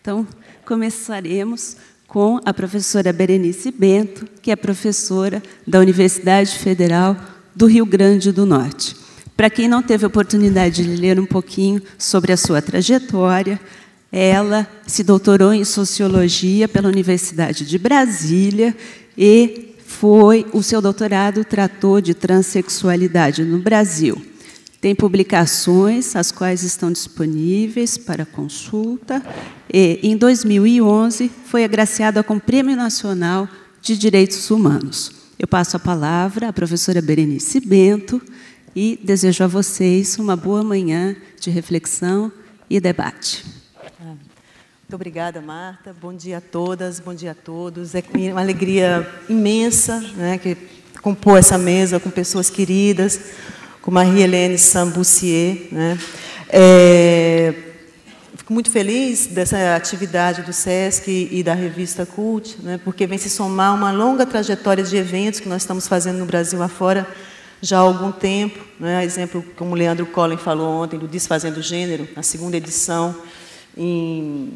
Então, começaremos com a professora Berenice Bento, que é professora da Universidade Federal do Rio Grande do Norte. Para quem não teve a oportunidade de ler um pouquinho sobre a sua trajetória, ela se doutorou em Sociologia pela Universidade de Brasília e o seu doutorado tratou de transexualidade no Brasil. Tem publicações, as quais estão disponíveis para consulta. E, em 2011, foi agraciada com o Prêmio Nacional de Direitos Humanos. Eu passo a palavra à professora Berenice Bento e desejo a vocês uma boa manhã de reflexão e debate. Muito obrigada, Marta. Bom dia a todas, bom dia a todos. É uma alegria imensa, né, que compor essa mesa com pessoas queridas, com Marie-Hélène Sambussier, né? Fico muito feliz dessa atividade do SESC e da revista Cult, né, porque vem se somar uma longa trajetória de eventos que nós estamos fazendo no Brasil afora já há algum tempo, né? Exemplo, como o Leandro Collin falou ontem, do Desfazendo o Gênero, a segunda edição, em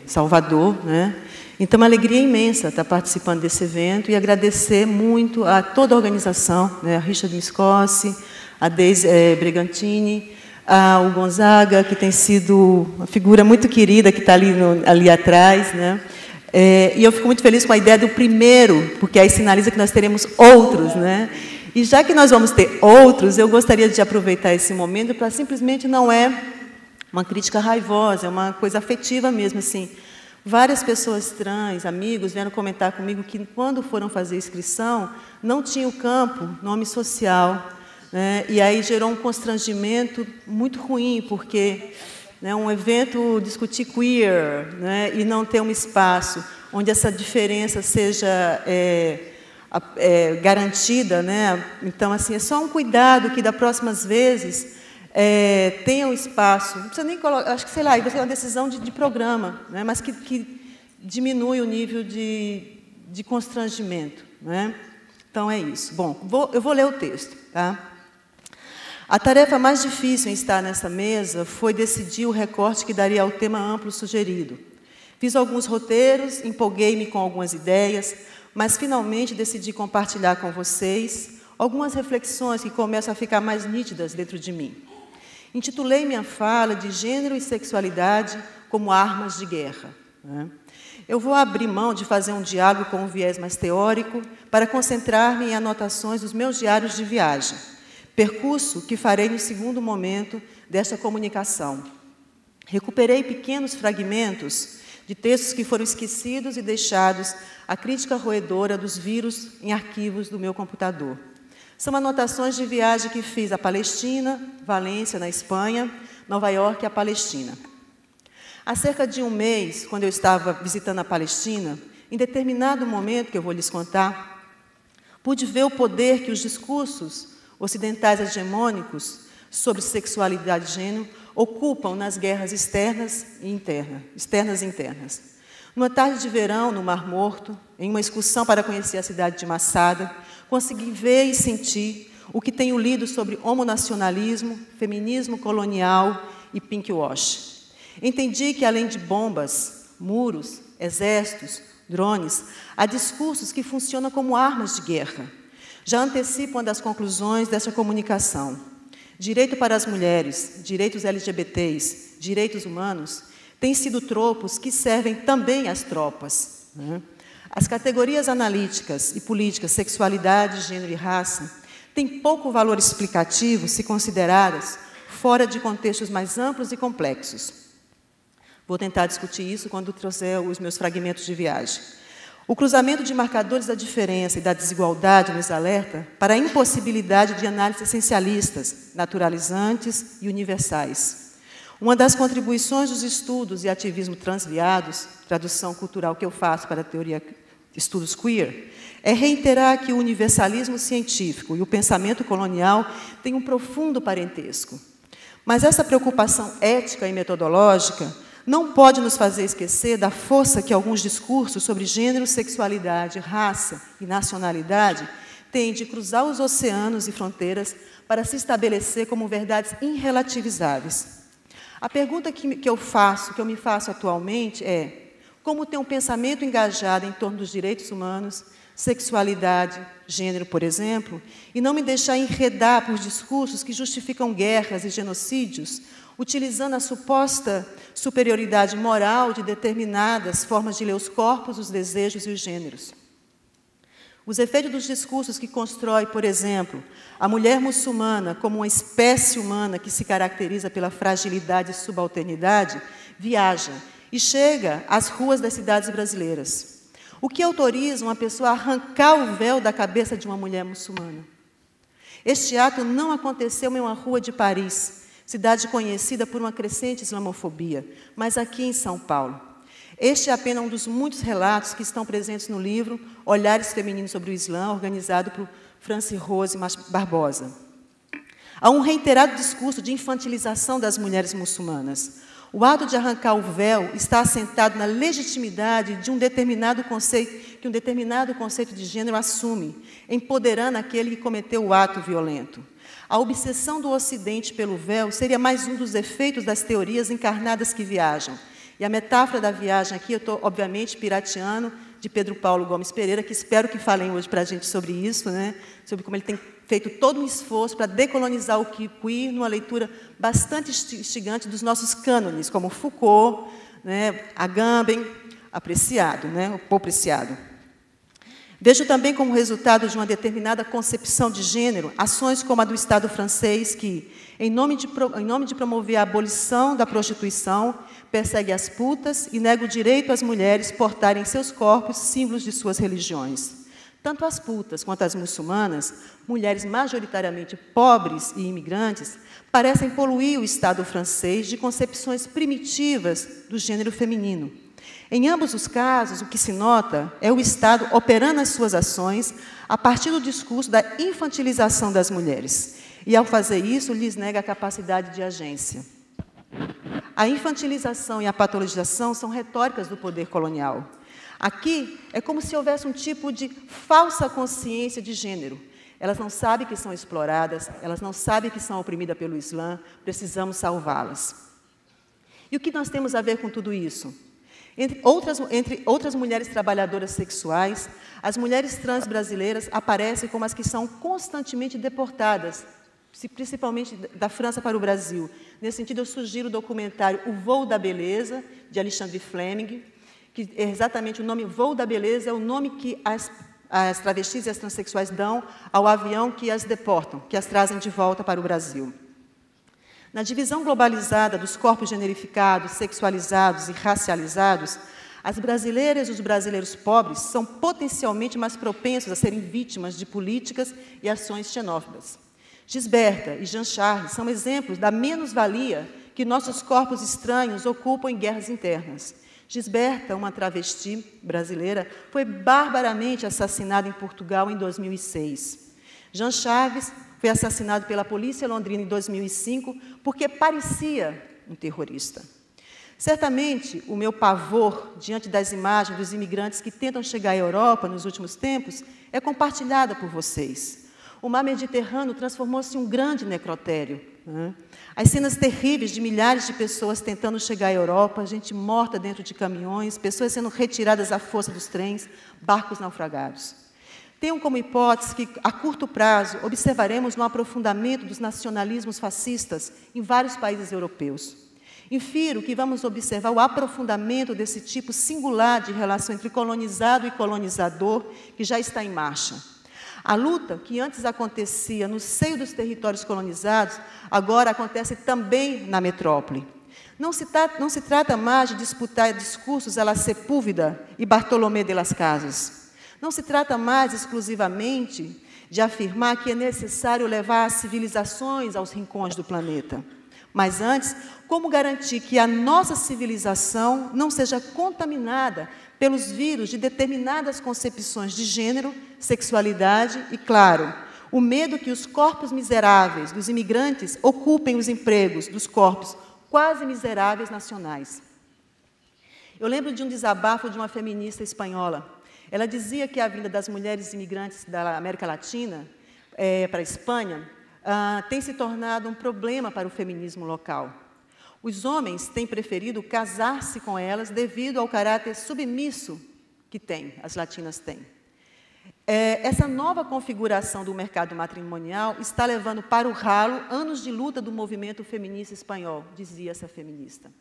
Salvador, né? Então, uma alegria imensa estar participando desse evento e agradecer muito a toda a organização, né? A Richard Miscossi, a Deise Brigantini, ao Gonzaga, que tem sido uma figura muito querida, que está ali atrás, né? E eu fico muito feliz com a ideia do primeiro, porque aí sinaliza que nós teremos outros, né? E já que nós vamos ter outros, eu gostaria de aproveitar esse momento para simplesmente não uma crítica raivosa, é uma coisa afetiva mesmo, assim. Várias pessoas trans, amigos, vieram comentar comigo que, quando foram fazer inscrição, não tinha o campo nome social, né? E aí gerou um constrangimento muito ruim, porque, né, um evento discutir queer, né, e não ter um espaço onde essa diferença seja garantida, né? Então, assim, é só um cuidado que, das próximas vezes, tenha um espaço, não precisa nem colocar, acho que, sei lá, vai ser uma decisão de programa, né, mas que diminui o nível de constrangimento, né? Então, é isso. Bom, eu vou ler o texto, tá? A tarefa mais difícil em estar nessa mesa foi decidir o recorte que daria ao tema amplo sugerido. Fiz alguns roteiros, empolguei-me com algumas ideias, mas, finalmente, decidi compartilhar com vocês algumas reflexões que começam a ficar mais nítidas dentro de mim. Intitulei minha fala de Gênero e Sexualidade como Armas de Guerra, né? Eu vou abrir mão de fazer um diálogo com um viés mais teórico para concentrar-me em anotações dos meus diários de viagem, percurso que farei no segundo momento desta comunicação. Recuperei pequenos fragmentos de textos que foram esquecidos e deixados à crítica roedora dos vírus em arquivos do meu computador. São anotações de viagem que fiz à Palestina, Valência, na Espanha, Nova York e a Palestina. Há cerca de um mês, quando eu estava visitando a Palestina, em determinado momento, que eu vou lhes contar, pude ver o poder que os discursos ocidentais hegemônicos sobre sexualidade e gênero ocupam nas guerras externas e internas. Numa tarde de verão, no Mar Morto, em uma excursão para conhecer a cidade de Massada, consegui ver e sentir o que tenho lido sobre homonacionalismo, feminismo colonial e pinkwash. Entendi que, além de bombas, muros, exércitos, drones, há discursos que funcionam como armas de guerra. Já antecipo uma das conclusões dessa comunicação. Direito para as mulheres, direitos LGBTs, direitos humanos, têm sido tropos que servem também às tropas, né? As categorias analíticas e políticas, sexualidade, gênero e raça, têm pouco valor explicativo se consideradas fora de contextos mais amplos e complexos. Vou tentar discutir isso quando trouxer os meus fragmentos de viagem. O cruzamento de marcadores da diferença e da desigualdade nos alerta para a impossibilidade de análises essencialistas, naturalizantes e universais. Uma das contribuições dos estudos e ativismo transviados, tradução cultural que eu faço para a teoria estudos queer, é reiterar que o universalismo científico e o pensamento colonial têm um profundo parentesco. Mas essa preocupação ética e metodológica não pode nos fazer esquecer da força que alguns discursos sobre gênero, sexualidade, raça e nacionalidade têm de cruzar os oceanos e fronteiras para se estabelecer como verdades irrelativizáveis. A pergunta que eu me faço atualmente é: como ter um pensamento engajado em torno dos direitos humanos, sexualidade, gênero, por exemplo, e não me deixar enredar por discursos que justificam guerras e genocídios, utilizando a suposta superioridade moral de determinadas formas de ler os corpos, os desejos e os gêneros. Os efeitos dos discursos que constrói, por exemplo, a mulher muçulmana como uma espécie humana que se caracteriza pela fragilidade e subalternidade, viaja e chega às ruas das cidades brasileiras. O que autoriza uma pessoa a arrancar o véu da cabeça de uma mulher muçulmana? Este ato não aconteceu em uma rua de Paris, cidade conhecida por uma crescente islamofobia, mas aqui em São Paulo. Este é apenas um dos muitos relatos que estão presentes no livro Olhares Femininos sobre o Islã, organizado por Franci Rose Barbosa. Há um reiterado discurso de infantilização das mulheres muçulmanas. O ato de arrancar o véu está assentado na legitimidade de um determinado conceito, que um determinado conceito de gênero assume, empoderando aquele que cometeu o ato violento. A obsessão do Ocidente pelo véu seria mais um dos efeitos das teorias encarnadas que viajam. E a metáfora da viagem aqui, eu estou, obviamente, pirateando, de Pedro Paulo Gomes Pereira, que espero que falem hoje para a gente sobre isso, né? Sobre como ele tem feito todo um esforço para decolonizar o queer numa leitura bastante instigante dos nossos cânones, como Foucault, né? Agamben, apreciado, né? O Paul Preciado. Vejo também como resultado de uma determinada concepção de gênero, ações como a do Estado francês, que, em nome de promover a abolição da prostituição, persegue as putas e nega o direito às mulheres portarem em seus corpos símbolos de suas religiões. Tanto as putas quanto as muçulmanas, mulheres majoritariamente pobres e imigrantes, parecem poluir o Estado francês de concepções primitivas do gênero feminino. Em ambos os casos, o que se nota é o Estado operando as suas ações a partir do discurso da infantilização das mulheres. E, ao fazer isso, lhes nega a capacidade de agência. A infantilização e a patologização são retóricas do poder colonial. Aqui, é como se houvesse um tipo de falsa consciência de gênero. Elas não sabem que são exploradas, elas não sabem que são oprimidas pelo Islã, precisamos salvá-las. E o que nós temos a ver com tudo isso? Entre outras mulheres trabalhadoras sexuais, as mulheres trans brasileiras aparecem como as que são constantemente deportadas, principalmente da França para o Brasil. Nesse sentido, eu sugiro o documentário O Voo da Beleza, de Alexandre Fleming, que é exatamente o nome Voo da Beleza, é o nome que as travestis e as transexuais dão ao avião que as deportam, que as trazem de volta para o Brasil. Na divisão globalizada dos corpos generificados, sexualizados e racializados, as brasileiras e os brasileiros pobres são potencialmente mais propensos a serem vítimas de políticas e ações xenófobas. Gisberta e Jean Charles são exemplos da menos-valia que nossos corpos estranhos ocupam em guerras internas. Gisberta, uma travesti brasileira, foi barbaramente assassinada em Portugal em 2006. Jean Chaves foi assassinado pela polícia londrina em 2005 porque parecia um terrorista. Certamente, o meu pavor diante das imagens dos imigrantes que tentam chegar à Europa nos últimos tempos é compartilhada por vocês. O mar Mediterrâneo transformou-se em um grande necrotério. Né? As cenas terríveis de milhares de pessoas tentando chegar à Europa, gente morta dentro de caminhões, pessoas sendo retiradas à força dos trens, barcos naufragados. Tenham como hipótese que, a curto prazo, observaremos um aprofundamento dos nacionalismos fascistas em vários países europeus. Infiro que vamos observar o aprofundamento desse tipo singular de relação entre colonizado e colonizador, que já está em marcha. A luta, que antes acontecia no seio dos territórios colonizados, agora acontece também na metrópole. Não se trata mais de disputar discursos à la Sepúlveda e Bartolomé de las Casas. Não se trata mais exclusivamente de afirmar que é necessário levar as civilizações aos rincões do planeta. Mas antes, como garantir que a nossa civilização não seja contaminada pelos vírus de determinadas concepções de gênero, sexualidade e, claro, o medo que os corpos miseráveis dos imigrantes ocupem os empregos dos corpos quase miseráveis nacionais. Eu lembro de um desabafo de uma feminista espanhola. Ela dizia que a vinda das mulheres imigrantes da América Latina para a Espanha tem se tornado um problema para o feminismo local. Os homens têm preferido casar-se com elas devido ao caráter submisso que as latinas têm. Essa nova configuração do mercado matrimonial está levando para o ralo anos de luta do movimento feminista espanhol, dizia essa feminista.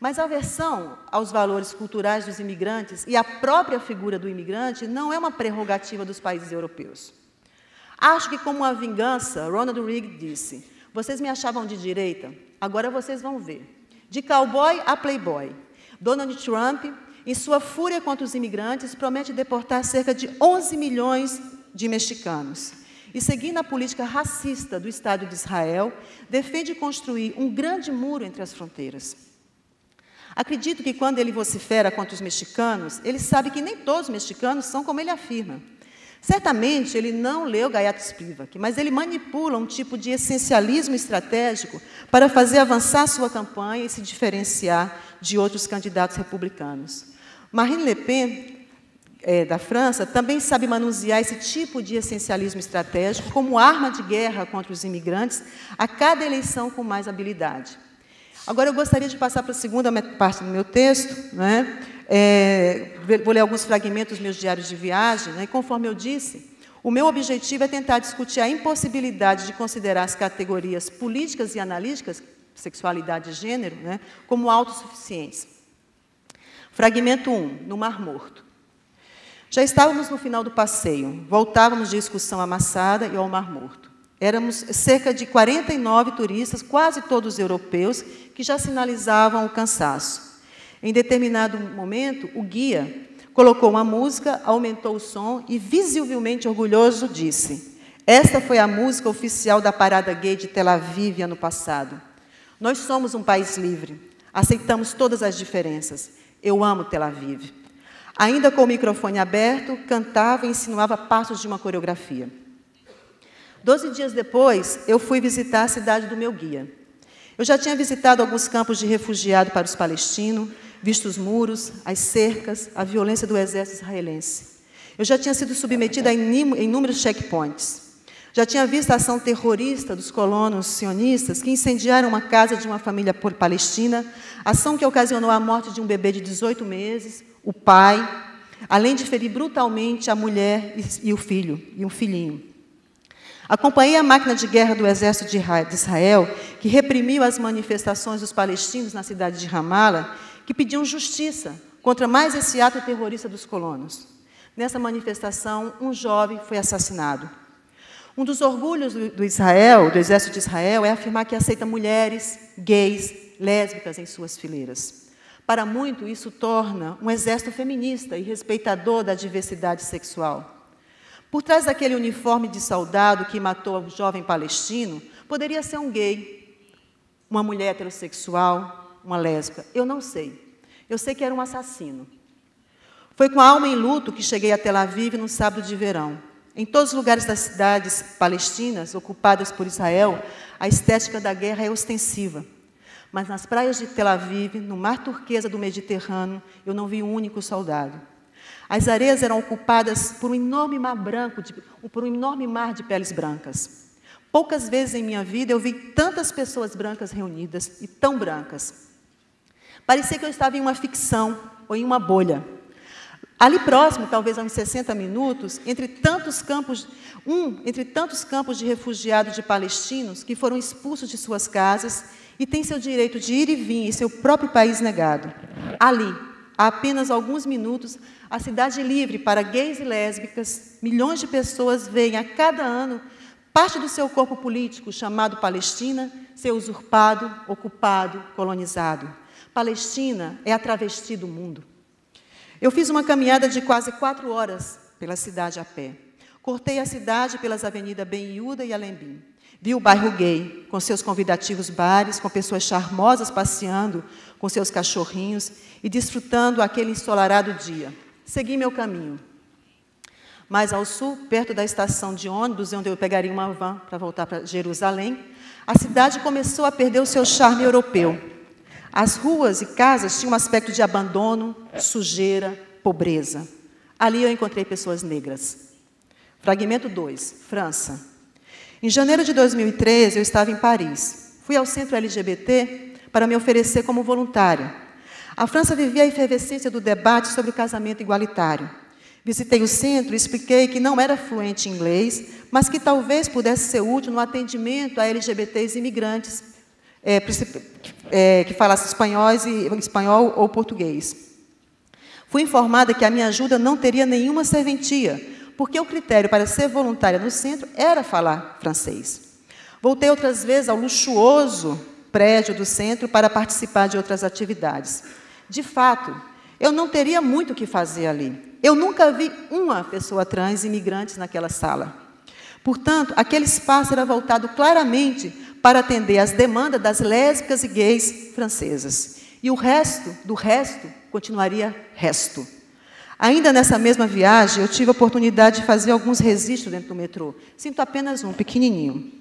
Mas a aversão aos valores culturais dos imigrantes e a própria figura do imigrante não é uma prerrogativa dos países europeus. Acho que, como uma vingança, Ronald Reagan disse: vocês me achavam de direita, agora vocês vão ver. De cowboy a playboy. Donald Trump, em sua fúria contra os imigrantes, promete deportar cerca de 11 milhões de mexicanos. E, seguindo a política racista do Estado de Israel, defende construir um grande muro entre as fronteiras. Acredito que, quando ele vocifera contra os mexicanos, ele sabe que nem todos os mexicanos são como ele afirma. Certamente, ele não leu Gayatri Spivak, mas ele manipula um tipo de essencialismo estratégico para fazer avançar sua campanha e se diferenciar de outros candidatos republicanos. Marine Le Pen, da França, também sabe manusear esse tipo de essencialismo estratégico como arma de guerra contra os imigrantes, a cada eleição com mais habilidade. Agora, eu gostaria de passar para a segunda parte do meu texto, né? Vou ler alguns fragmentos dos meus diários de viagem, né? E, conforme eu disse, o meu objetivo é tentar discutir a impossibilidade de considerar as categorias políticas e analíticas, sexualidade e gênero, né, como autossuficientes. Fragmento 1, no Mar Morto. Já estávamos no final do passeio, voltávamos de excursão amassada e ao Mar Morto. Éramos cerca de 49 turistas, quase todos europeus, que já sinalizavam o cansaço. Em determinado momento, o guia colocou uma música, aumentou o som e, visivelmente orgulhoso, disse: esta foi a música oficial da parada gay de Tel Aviv ano passado. Nós somos um país livre, aceitamos todas as diferenças. Eu amo Tel Aviv. Ainda com o microfone aberto, cantava e insinuava passos de uma coreografia. 12 dias depois, eu fui visitar a cidade do meu guia. Eu já tinha visitado alguns campos de refugiado para os palestinos, visto os muros, as cercas, a violência do exército israelense. Eu já tinha sido submetida a inúmeros checkpoints. Já tinha visto a ação terrorista dos colonos sionistas que incendiaram uma casa de uma família palestina, ação que ocasionou a morte de um bebê de 18 meses, o pai, além de ferir brutalmente a mulher e o filho, e um filhinho. Acompanhei a máquina de guerra do exército de Israel, que reprimiu as manifestações dos palestinos na cidade de Ramallah, que pediam justiça contra mais esse ato terrorista dos colonos. Nessa manifestação, um jovem foi assassinado. Um dos orgulhos do exército de Israel, é afirmar que aceita mulheres, gays, lésbicas em suas fileiras. Para muito, isso torna um exército feminista e respeitador da diversidade sexual. Por trás daquele uniforme de soldado que matou o jovem palestino, poderia ser um gay, uma mulher heterossexual, uma lésbica. Eu não sei. Eu sei que era um assassino. Foi com a alma em luto que cheguei a Tel Aviv no sábado de verão. Em todos os lugares das cidades palestinas ocupadas por Israel, a estética da guerra é ostensiva. Mas nas praias de Tel Aviv, no mar turquesa do Mediterrâneo, eu não vi um único soldado. As areias eram ocupadas por um enorme mar branco, por um enorme mar de peles brancas. Poucas vezes em minha vida eu vi tantas pessoas brancas reunidas e tão brancas. Parecia que eu estava em uma ficção ou em uma bolha. Ali próximo, talvez a uns 60 minutos, entre tantos campos de refugiados de palestinos que foram expulsos de suas casas e têm seu direito de ir e vir em seu próprio país negado. Ali, há apenas alguns minutos, a cidade livre para gays e lésbicas, milhões de pessoas veem a cada ano parte do seu corpo político, chamado Palestina, ser usurpado, ocupado, colonizado. Palestina é a travesti do mundo. Eu fiz uma caminhada de quase 4 horas pela cidade a pé. Cortei a cidade pelas avenidas Ben Yehuda e Alembim. Vi o bairro gay, com seus convidativos bares, com pessoas charmosas passeando com seus cachorrinhos e desfrutando aquele ensolarado dia. Segui meu caminho. Mais ao sul, perto da estação de ônibus, onde eu pegaria uma van para voltar para Jerusalém, a cidade começou a perder o seu charme europeu. As ruas e casas tinham um aspecto de abandono, sujeira, pobreza. Ali eu encontrei pessoas negras. Fragmento 2, França. Em janeiro de 2013, eu estava em Paris. Fui ao centro LGBT para me oferecer como voluntária. A França vivia a efervescência do debate sobre o casamento igualitário. Visitei o centro e expliquei que não era fluente em inglês, mas que talvez pudesse ser útil no atendimento a LGBTs imigrantes que falassem espanhol ou português. Fui informada que a minha ajuda não teria nenhuma serventia, porque o critério para ser voluntária no centro era falar francês. Voltei outras vezes ao luxuoso prédio do centro para participar de outras atividades. De fato, eu não teria muito o que fazer ali. Eu nunca vi uma pessoa trans imigrante naquela sala. Portanto, aquele espaço era voltado claramente para atender às demandas das lésbicas e gays francesas. E o resto do resto continuaria resto. Ainda nessa mesma viagem, eu tive a oportunidade de fazer alguns registros dentro do metrô. Sinto apenas um, pequenininho.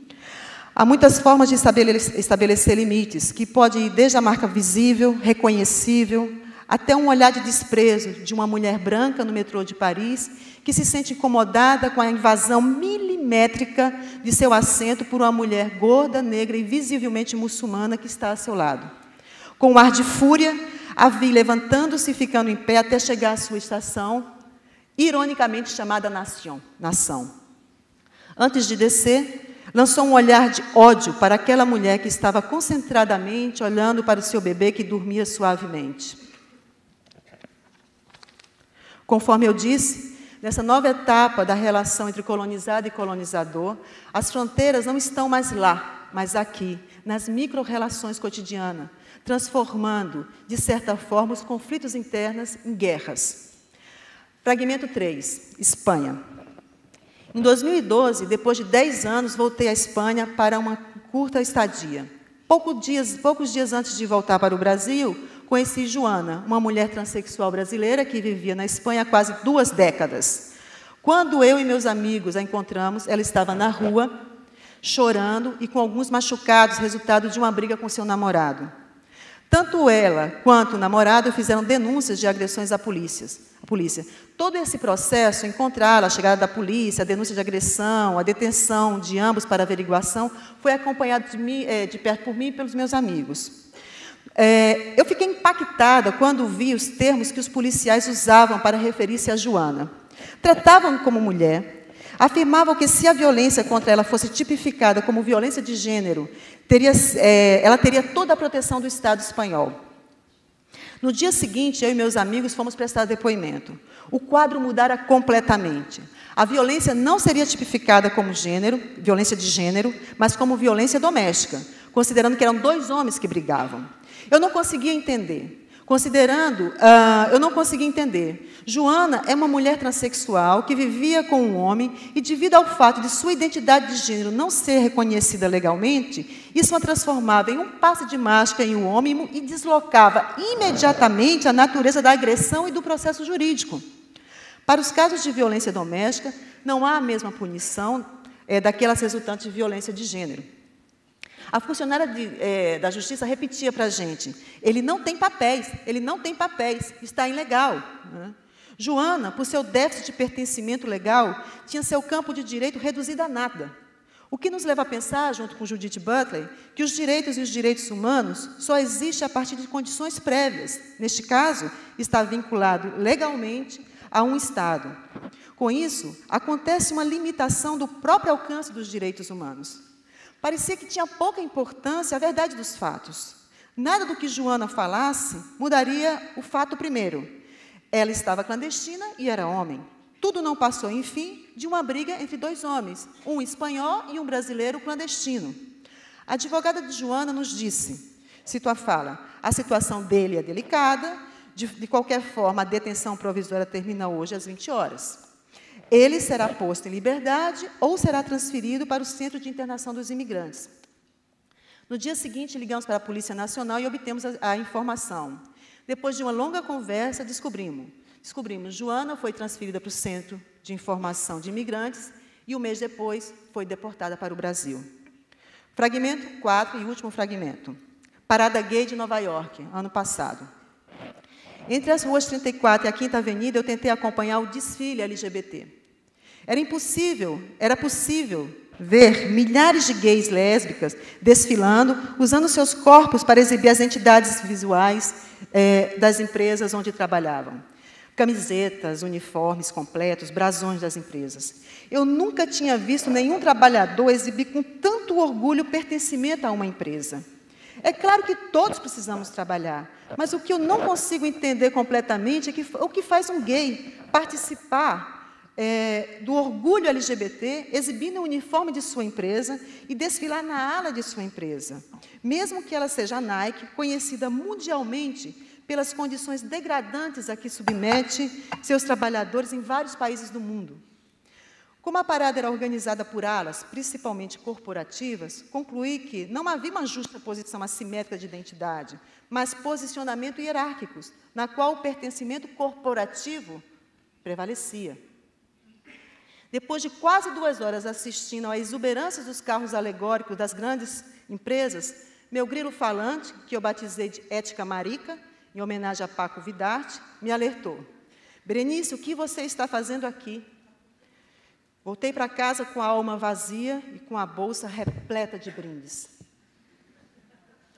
Há muitas formas de estabelecer limites, que pode ir desde a marca visível, reconhecível, até um olhar de desprezo de uma mulher branca no metrô de Paris, que se sente incomodada com a invasão milimétrica de seu assento por uma mulher gorda, negra e visivelmente muçulmana que está a seu lado. Com um ar de fúria, a vi levantando-se e ficando em pé até chegar à sua estação, ironicamente chamada Nação. Antes de descer, lançou um olhar de ódio para aquela mulher que estava concentradamente olhando para o seu bebê que dormia suavemente. Conforme eu disse, nessa nova etapa da relação entre colonizado e colonizador, as fronteiras não estão mais lá, mas aqui, nas micro-relações cotidianas, transformando, de certa forma, os conflitos internos em guerras. Fragmento 3, Espanha. Em 2012, depois de 10 anos, voltei à Espanha para uma curta estadia. Poucos dias antes de voltar para o Brasil, conheci Joana, uma mulher transexual brasileira que vivia na Espanha há quase 2 décadas. Quando eu e meus amigos a encontramos, ela estava na rua, chorando e com alguns machucados, resultado de uma briga com seu namorado. Tanto ela quanto o namorado fizeram denúncias de agressões à polícia. Todo esse processo, encontrá-la, a chegada da polícia, a denúncia de agressão, a detenção de ambos para averiguação, foi acompanhado de perto por mim e pelos meus amigos. Eu fiquei impactada quando vi os termos que os policiais usavam para referir-se a Joana. Tratavam-no como mulher, afirmavam que se a violência contra ela fosse tipificada como violência de gênero, ela teria toda a proteção do Estado espanhol. No dia seguinte, eu e meus amigos fomos prestar depoimento. O quadro mudara completamente. A violência não seria tipificada como gênero, violência de gênero, mas como violência doméstica, considerando que eram 2 homens que brigavam. Eu não conseguia entender. Eu não conseguia entender. Joana é uma mulher transexual que vivia com um homem e, devido ao fato de sua identidade de gênero não ser reconhecida legalmente, isso a transformava em um passe de mágica em um homem e deslocava imediatamente a natureza da agressão e do processo jurídico. Para os casos de violência doméstica, não há a mesma punição daquelas resultantes de violência de gênero. A funcionária da Justiça repetia para a gente, ele não tem papéis, está ilegal. Né? Joana, por seu déficit de pertencimento legal, tinha seu campo de direito reduzido a nada. O que nos leva a pensar, junto com Judith Butler, que os direitos e os direitos humanos só existem a partir de condições prévias. Neste caso, está vinculado legalmente a um Estado. Com isso, acontece uma limitação do próprio alcance dos direitos humanos. Parecia que tinha pouca importância a verdade dos fatos. Nada do que Joana falasse mudaria o fato primeiro. Ela estava clandestina e era homem. Tudo não passou, enfim, de uma briga entre 2 homens, um espanhol e um brasileiro clandestino. A advogada de Joana nos disse, cito a fala, a situação dele é delicada, de qualquer forma, a detenção provisória termina hoje às 20 horas. Ele será posto em liberdade ou será transferido para o Centro de Internação dos Imigrantes. No dia seguinte, ligamos para a Polícia Nacional e obtemos a informação. Depois de uma longa conversa, descobrimos, Joana foi transferida para o Centro de Informação de Imigrantes e, um mês depois, foi deportada para o Brasil. Fragmento 4 e último fragmento. Parada Gay de Nova York, ano passado. Entre as ruas 34 e a 5ª Avenida, eu tentei acompanhar o desfile LGBT. Era possível ver milhares de gays e lésbicas desfilando, usando seus corpos para exibir as identidades visuais das empresas onde trabalhavam. Camisetas, uniformes completos, brasões das empresas. Eu nunca tinha visto nenhum trabalhador exibir com tanto orgulho o pertencimento a uma empresa. É claro que todos precisamos trabalhar, mas o que eu não consigo entender completamente é o que faz um gay participar do orgulho LGBT, exibindo o uniforme de sua empresa e desfilar na ala de sua empresa, mesmo que ela seja a Nike, conhecida mundialmente pelas condições degradantes a que submete seus trabalhadores em vários países do mundo. Como a parada era organizada por alas, principalmente corporativas, concluí que não havia uma justa posição assimétrica de identidade, mas posicionamentos hierárquicos, na qual o pertencimento corporativo prevalecia. Depois de quase 2 horas assistindo à exuberância dos carros alegóricos das grandes empresas, meu grilo falante, que eu batizei de Ética Marica, em homenagem a Paco Vidarte, me alertou. Berenice, o que você está fazendo aqui? Voltei para casa com a alma vazia e com a bolsa repleta de brindes.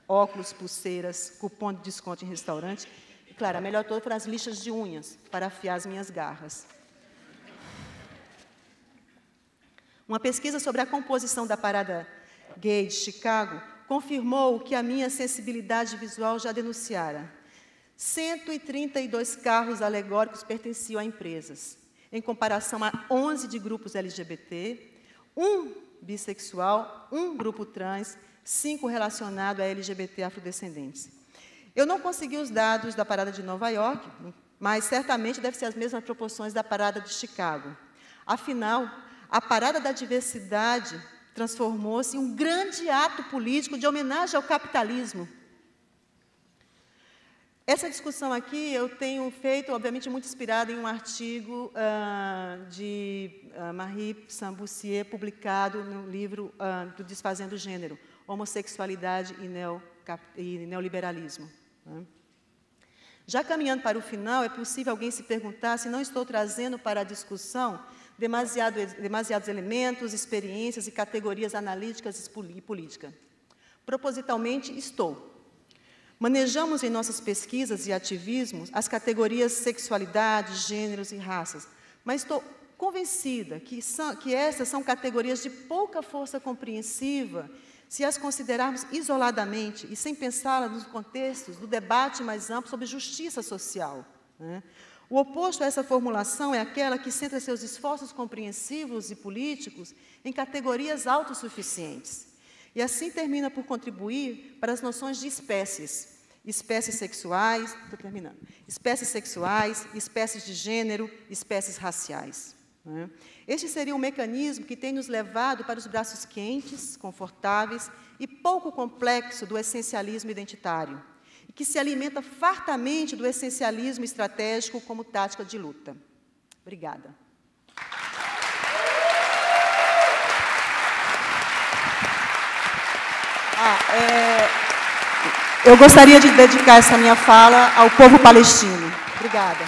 Óculos, pulseiras, cupom de desconto em restaurante. E, claro, a melhor toda foram as lixas de unhas, para afiar as minhas garras. Uma pesquisa sobre a composição da parada gay de Chicago confirmou o que a minha sensibilidade visual já denunciara. 132 carros alegóricos pertenciam a empresas, em comparação a 11 de grupos LGBT, 1 bissexual, 1 grupo trans, 5 relacionados a LGBT afrodescendentes. Eu não consegui os dados da parada de Nova York, mas certamente deve ser as mesmas proporções da parada de Chicago. Afinal, a parada da diversidade transformou-se em um grande ato político de homenagem ao capitalismo. Essa discussão aqui eu tenho feito, obviamente, muito inspirada em um artigo de Marie Sambussier, publicado no livro do Desfazendo o Gênero, Homossexualidade e Neoliberalismo. Já caminhando para o final, é possível alguém se perguntar se não estou trazendo para a discussão demasiados elementos, experiências e categorias analíticas e políticas. Propositalmente, estou. Manejamos em nossas pesquisas e ativismos as categorias sexualidade, gêneros e raças, mas estou convencida que essas são categorias de pouca força compreensiva se as considerarmos isoladamente e sem pensá-las nos contextos do debate mais amplo sobre justiça social, né? O oposto a essa formulação é aquela que centra seus esforços compreensivos e políticos em categorias autossuficientes. E assim termina por contribuir para as noções de espécies sexuais, espécies de gênero, espécies raciais. Né? Este seria um mecanismo que tem nos levado para os braços quentes, confortáveis e pouco complexo do essencialismo identitário, e que se alimenta fartamente do essencialismo estratégico como tática de luta. Obrigada. Eu gostaria de dedicar essa minha fala ao povo palestino. Obrigada.